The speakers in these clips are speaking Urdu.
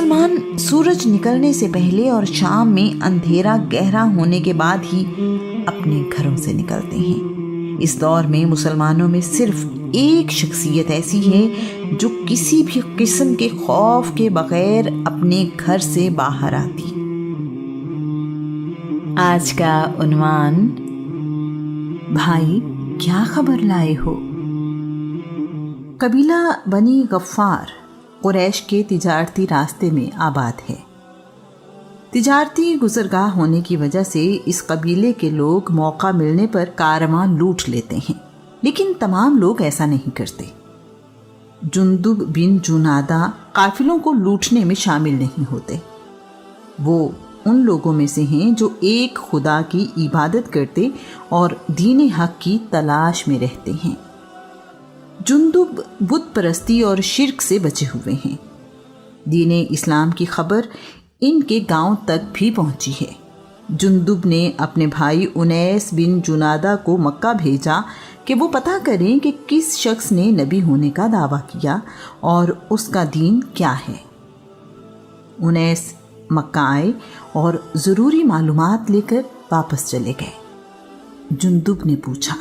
مسلمان سورج نکلنے سے پہلے اور شام میں اندھیرا گہرا ہونے کے بعد ہی اپنے گھروں سے نکلتے ہیں۔ اس دور میں مسلمانوں میں صرف ایک شخصیت ایسی ہے جو کسی بھی قسم کے خوف کے بغیر اپنے گھر سے باہر آتی۔ آج کا عنوان، بھائی کیا خبر لائے ہو؟ قبیلہ بنی غفار قریش کے تجارتی راستے میں آباد ہے۔ تجارتی گزرگاہ ہونے کی وجہ سے اس قبیلے کے لوگ موقع ملنے پر کارواں لوٹ لیتے ہیں، لیکن تمام لوگ ایسا نہیں کرتے۔ جندب بن جنادہ قافلوں کو لوٹنے میں شامل نہیں ہوتے۔ وہ ان لوگوں میں سے ہیں جو ایک خدا کی عبادت کرتے اور دین حق کی تلاش میں رہتے ہیں۔ جندب بت پرستی اور شرک سے بچے ہوئے ہیں۔ دین اسلام کی خبر ان کے گاؤں تک بھی پہنچی ہے۔ جندب نے اپنے بھائی انیس بن جنادہ کو مکہ بھیجا کہ وہ پتہ کریں کہ کس شخص نے نبی ہونے کا دعویٰ کیا اور اس کا دین کیا ہے۔ انیس مکہ آئے اور ضروری معلومات لے کر واپس چلے گئے۔ جندب نے پوچھا،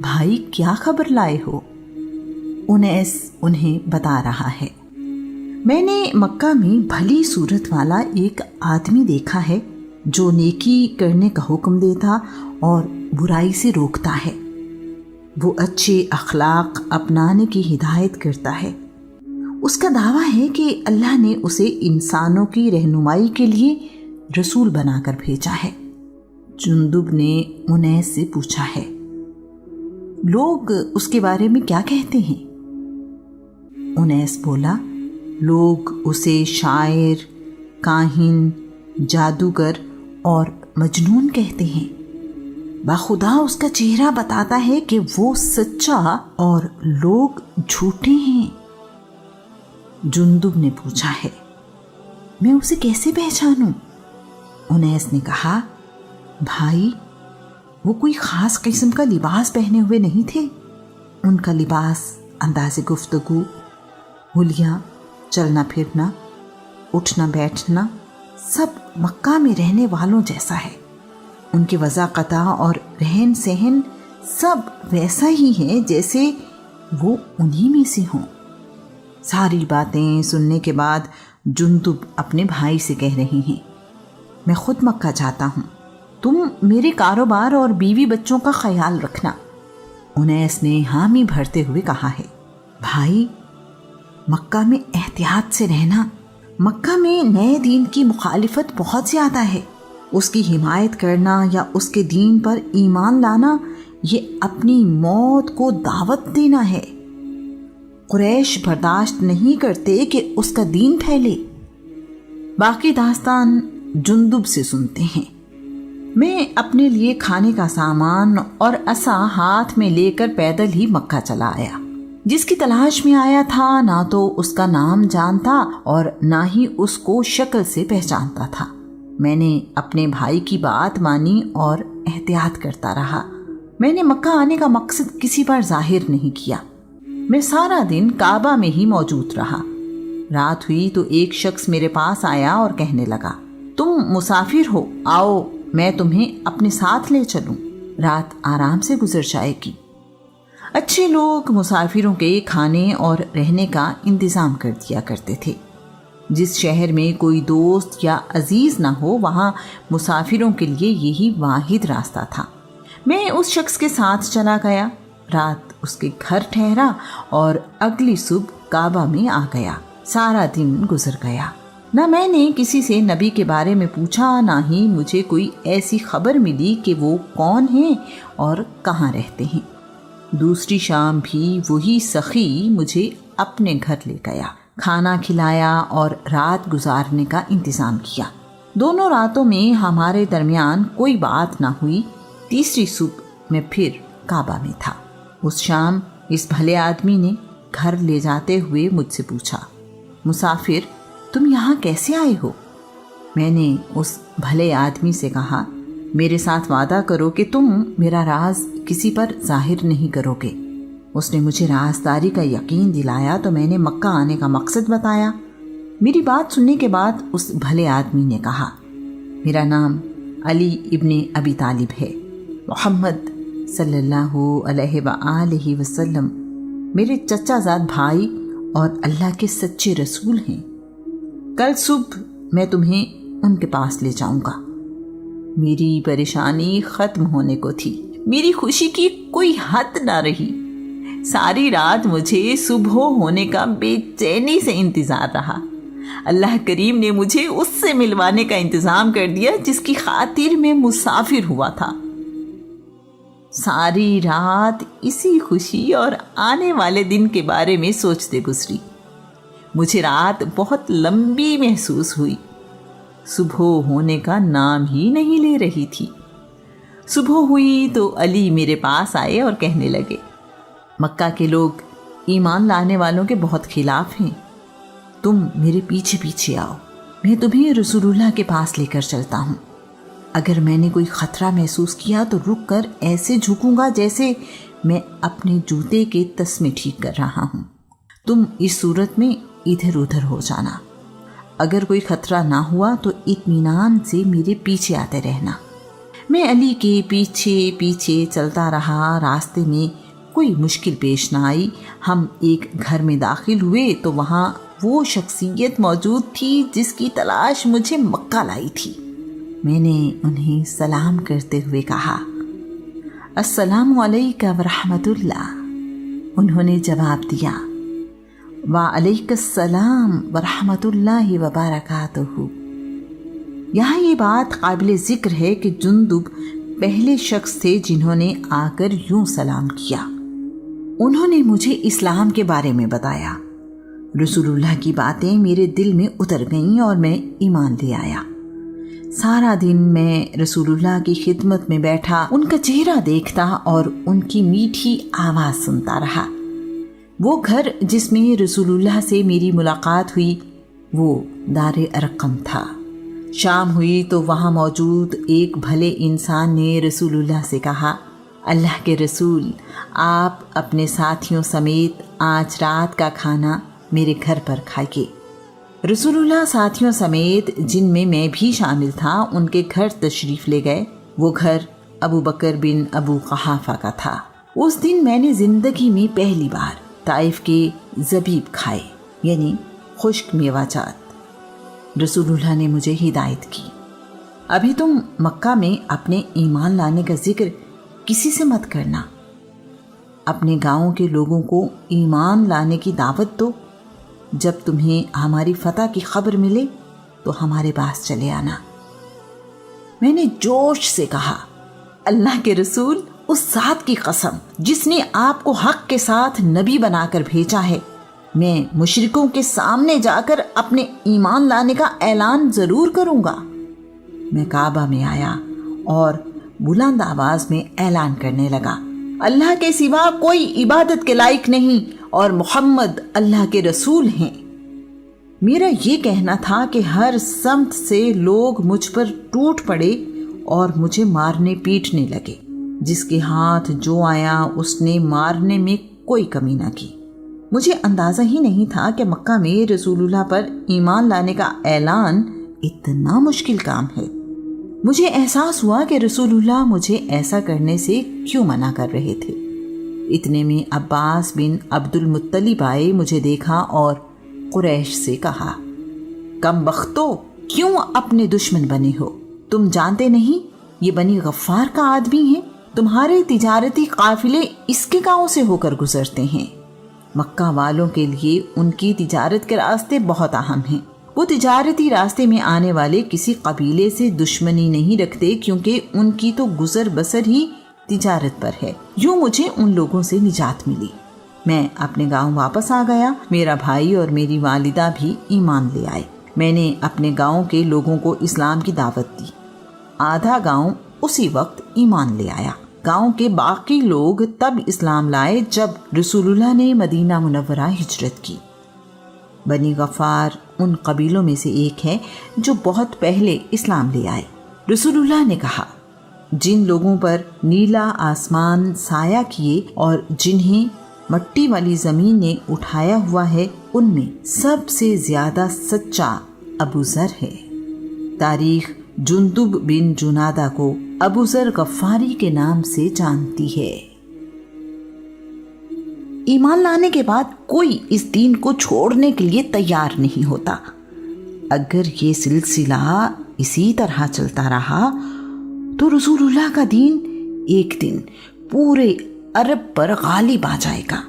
بھائی کیا خبر لائے ہو؟ انیس انہیں بتا رہا ہے، میں نے مکہ میں بھلی صورت والا ایک آدمی دیکھا ہے جو نیکی کرنے کا حکم دیتا اور برائی سے روکتا ہے۔ وہ اچھے اخلاق اپنانے کی ہدایت کرتا ہے۔ اس کا دعویٰ ہے کہ اللہ نے اسے انسانوں کی رہنمائی کے لیے رسول بنا کر بھیجا ہے۔ جندب نے انیس سے پوچھا ہے، لوگ اس کے بارے میں کیا کہتے ہیں؟ انیس بولا، لوگ اسے شاعر، کاہن، جادوگر اور مجنون کہتے ہیں۔ بخدا اس کا چہرہ بتاتا ہے کہ وہ سچا اور لوگ جھوٹے ہیں۔ جندب نے پوچھا ہے، میں اسے کیسے پہچانوں؟ انیس نے کہا، بھائی وہ کوئی خاص قسم کا لباس پہنے ہوئے نہیں تھے۔ ان کا لباس، انداز گفتگو، حلیہ، چلنا پھرنا، اٹھنا بیٹھنا سب مکہ میں رہنے والوں جیسا ہے۔ ان کی وضاقتہ اور رہن سہن سب ویسا ہی ہے جیسے وہ انہی میں سے ہوں۔ ساری باتیں سننے کے بعد جندب اپنے بھائی سے کہہ رہے ہیں، میں خود مکہ جاتا ہوں، تم میرے کاروبار اور بیوی بچوں کا خیال رکھنا۔ انیس نے حامی بھرتے ہوئے کہا ہے، بھائی مکہ میں احتیاط سے رہنا۔ مکہ میں نئے دین کی مخالفت بہت زیادہ ہے۔ اس کی حمایت کرنا یا اس کے دین پر ایمان لانا یہ اپنی موت کو دعوت دینا ہے۔ قریش برداشت نہیں کرتے کہ اس کا دین پھیلے۔ باقی داستان جندب سے سنتے ہیں۔ میں اپنے لیے کھانے کا سامان اور عصا ہاتھ میں لے کر پیدل ہی مکہ چلا آیا۔ جس کی تلاش میں آیا تھا نہ تو اس کا نام جانتا اور نہ ہی اس کو شکل سے پہچانتا تھا۔ میں نے اپنے بھائی کی بات مانی اور احتیاط کرتا رہا۔ میں نے مکہ آنے کا مقصد کسی پر ظاہر نہیں کیا۔ میں سارا دن کعبہ میں ہی موجود رہا۔ رات ہوئی تو ایک شخص میرے پاس آیا اور کہنے لگا، تم مسافر ہو، آؤ میں تمہیں اپنے ساتھ لے چلوں، رات آرام سے گزر جائے گی۔ اچھے لوگ مسافروں کے کھانے اور رہنے کا انتظام کر دیا کرتے تھے۔ جس شہر میں کوئی دوست یا عزیز نہ ہو وہاں مسافروں کے لیے یہی واحد راستہ تھا۔ میں اس شخص کے ساتھ چلا گیا، رات اس کے گھر ٹھہرا اور اگلی صبح کعبہ میں آ گیا۔ سارا دن گزر گیا۔ نہ میں نے کسی سے نبی کے بارے میں پوچھا، نہ ہی مجھے کوئی ایسی خبر ملی کہ وہ کون ہیں اور کہاں رہتے ہیں۔ دوسری شام بھی وہی سخی مجھے اپنے گھر لے گیا، کھانا کھلایا اور رات گزارنے کا انتظام کیا۔ دونوں راتوں میں ہمارے درمیان کوئی بات نہ ہوئی۔ تیسری صبح میں پھر کعبہ میں تھا۔ اس شام اس بھلے آدمی نے گھر لے جاتے ہوئے مجھ سے پوچھا، مسافر تم یہاں کیسے آئے ہو؟ میں نے اس بھلے آدمی سے کہا، میرے ساتھ وعدہ کرو کہ تم میرا راز کسی پر ظاہر نہیں کرو گے۔ اس نے مجھے رازداری کا یقین دلایا تو میں نے مکہ آنے کا مقصد بتایا۔ میری بات سننے کے بعد اس بھلے آدمی نے کہا، میرا نام علی ابن ابی طالب ہے۔ محمد صلی اللہ علیہ وآلہ وسلم میرے چچا زاد بھائی اور اللہ کے سچے رسول ہیں۔ کل صبح میں تمہیں ان کے پاس لے جاؤں گا۔ میری پریشانی ختم ہونے کو تھی، میری خوشی کی کوئی حد نہ رہی۔ ساری رات مجھے صبح ہونے کا بے چینی سے انتظار رہا۔ اللہ کریم نے مجھے اس سے ملوانے کا انتظام کر دیا جس کی خاطر میں مسافر ہوا تھا۔ ساری رات اسی خوشی اور آنے والے دن کے بارے میں سوچتے گزری۔ مجھے رات بہت لمبی محسوس ہوئی۔ صبح ہونے کا نام ہی نہیں لے رہی تھی۔ صبح ہوئی تو علی میرے پاس آئے اور کہنے لگے، مکہ کے لوگ ایمان لانے والوں کے بہت خلاف ہیں، تم میرے پیچھے پیچھے آؤ، میں تمہیں رسول اللہ کے پاس لے کر چلتا ہوں۔ اگر میں نے کوئی خطرہ محسوس کیا تو رک کر ایسے جھکوں گا جیسے میں اپنے جوتے کے تسمے ٹھیک کر رہا ہوں۔ تم اس صورت میں ادھر ادھر ہو جانا۔ اگر کوئی خطرہ نہ ہوا تو اطمینان سے میرے پیچھے آتے رہنا۔ میں علی کے پیچھے پیچھے چلتا رہا۔ راستے میں کوئی مشکل پیش نہ آئی۔ ہم ایک گھر میں داخل ہوئے تو وہاں وہ شخصیت موجود تھی جس کی تلاش مجھے مکہ لائی تھی۔ میں نے انہیں سلام کرتے ہوئے کہا، السلام علیکم ورحمۃ اللہ۔ انہوں نے جواب دیا، وعلیکم السلام ورحمۃ اللہ وبرکاتہ۔ یہاں یہ بات قابل ذکر ہے کہ جندب پہلے شخص تھے جنہوں نے آ کر یوں سلام کیا۔ انہوں نے مجھے اسلام کے بارے میں بتایا۔ رسول اللہ کی باتیں میرے دل میں اتر گئیں اور میں ایمان لے آیا۔ سارا دن میں رسول اللہ کی خدمت میں بیٹھا ان کا چہرہ دیکھتا اور ان کی میٹھی آواز سنتا رہا۔ وہ گھر جس میں رسول اللہ سے میری ملاقات ہوئی وہ دار ارقم تھا۔ شام ہوئی تو وہاں موجود ایک بھلے انسان نے رسول اللہ سے کہا، اللہ کے رسول، آپ اپنے ساتھیوں سمیت آج رات کا کھانا میرے گھر پر کھائیے۔ رسول اللہ ساتھیوں سمیت جن میں بھی شامل تھا ان کے گھر تشریف لے گئے۔ وہ گھر ابو بکر بن ابو قحافہ کا تھا۔ اس دن میں نے زندگی میں پہلی بار طائف کے زبیب کھائے، یعنی خشک میوہ جات۔ رسول اللہ نے مجھے ہدایت کی، ابھی تم مکہ میں اپنے ایمان لانے کا ذکر کسی سے مت کرنا، اپنے گاؤں کے لوگوں کو ایمان لانے کی دعوت دو۔ جب تمہیں ہماری فتح کی خبر ملے تو ہمارے پاس چلے آنا۔ میں نے جوش سے کہا، اللہ کے رسول، اس ذات کی قسم جس نے آپ کو حق کے ساتھ نبی بنا کر بھیجا ہے، میں مشرکوں کے سامنے جا کر اپنے ایمان لانے کا اعلان ضرور کروں گا۔ میں کعبہ میں آیا اور بلند آواز میں اعلان کرنے لگا، اللہ کے سوا کوئی عبادت کے لائق نہیں اور محمد اللہ کے رسول ہیں۔ میرا یہ کہنا تھا کہ ہر سمت سے لوگ مجھ پر ٹوٹ پڑے اور مجھے مارنے پیٹنے لگے۔ جس کے ہاتھ جو آیا اس نے مارنے میں کوئی کمی نہ کی۔ مجھے اندازہ ہی نہیں تھا کہ مکہ میں رسول اللہ پر ایمان لانے کا اعلان اتنا مشکل کام ہے۔ مجھے احساس ہوا کہ رسول اللہ مجھے ایسا کرنے سے کیوں منع کر رہے تھے۔ اتنے میں عباس بن عبد المطلب آئے، مجھے دیکھا اور قریش سے کہا، کم بختو، کیوں اپنے دشمن بنے ہو؟ تم جانتے نہیں یہ بنی غفار کا آدمی ہے؟ تمہارے تجارتی قافلے اس کے گاؤں سے ہو کر گزرتے ہیں۔ مکہ والوں کے لیے ان کی تجارت کے راستے بہت اہم ہیں۔ وہ تجارتی راستے میں آنے والے کسی قبیلے سے دشمنی نہیں رکھتے کیونکہ ان کی تو گزر بسر ہی تجارت پر ہے۔ یوں مجھے ان لوگوں سے نجات ملی۔ میں اپنے گاؤں واپس آ گیا۔ میرا بھائی اور میری والدہ بھی ایمان لے آئے۔ میں نے اپنے گاؤں کے لوگوں کو اسلام کی دعوت دی۔ آدھا گاؤں اسی وقت ایمان لے آیا۔ گاؤں کے باقی لوگ تب اسلام لائے جب رسول اللہ نے مدینہ منورہ ہجرت کی۔ بنی غفار ان قبیلوں میں سے ایک ہے جو بہت پہلے اسلام لے آئے۔ رسول اللہ نے کہا، جن لوگوں پر نیلا آسمان سایہ کیے اور جنہیں مٹی والی زمین نے اٹھایا ہوا ہے ان میں سب سے زیادہ سچا ابو ذر ہے۔ تاریخ جندب بن جنادہ کو ابو ذر غفاری کے نام سے جانتی ہے۔ ایمان لانے کے بعد کوئی اس دین کو چھوڑنے کے لیے تیار نہیں ہوتا۔ اگر یہ سلسلہ اسی طرح چلتا رہا تو رسول اللہ کا دین ایک دن پورے عرب پر غالب آ جائے گا۔